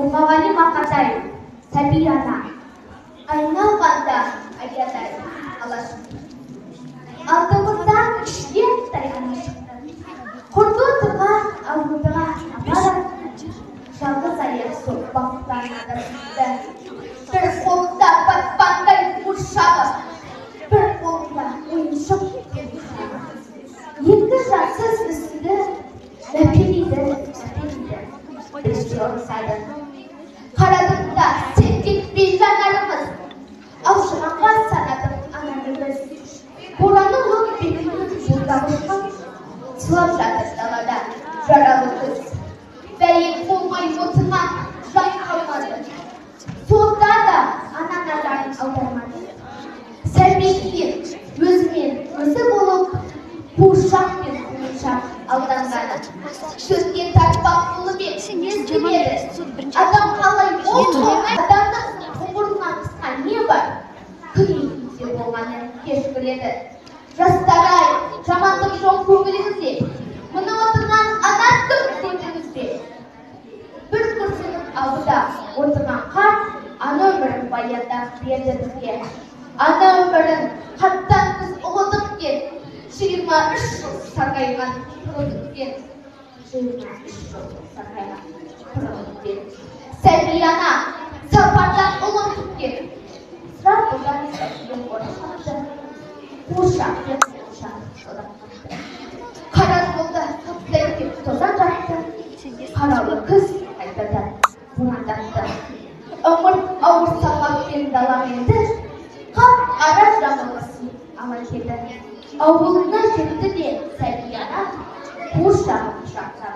Мағали мақатай, сәби ана, айналғанда аядай алашым. Алдымыздан кішкентай ана шықты. Құрды отырған ауылдыға апарып, жалғыз аяқ соқпақтан адасыпты. Бір қолда батпандай қуршағы, бір қолда ойыншық қылшағы. Екі жассыз үстіді мәпелейді. Бірінші ұрсады. Қарадым да сенкетпей жанарымыз, аушығанға санадым анамыз. Бораны ұлып бетінің жолдағы ұшқан, сылап жатыр далада жаралы қыз. Бәйек болмай отырған жай қалмады. Сонда да ана назарын аудармады. Сәлмекейін өзімен өзі болып, қуыршақ пен қуыршақ алданғаны. Сөзге тартпақ болып естімеді. Адам қалай болмай, адамның құмырынан қысқан не бар? Күнейінде болғаны кеш көреді. Жастар-ай, жамандық жоқ көңіліңізде. Мұны отырған ана кім дедіңізде? Бір күрсініп ауыда отырған қарт, ана өмірін баяндап берді бізге. Ана өмірін қаттан біз ұғындық кен, 23 жыл сарғайған құрылдықпен. 23 жыл сарғайған құрылдықпен. Сәби ана, сапардан ұлындық кен. Сұрап бұдан естен қоршақты. Қуыршақ пен қуыршақ жолаққанды. Қарат болды, қаптай кеп тозан жатты. Қаралы күз қайтадан бұландатты. Өмір ауыр салмақпен даламенді, қап ара жаңылғысын ала келді. Ауылына жетті де сәби ана, қуыршағын құшақтап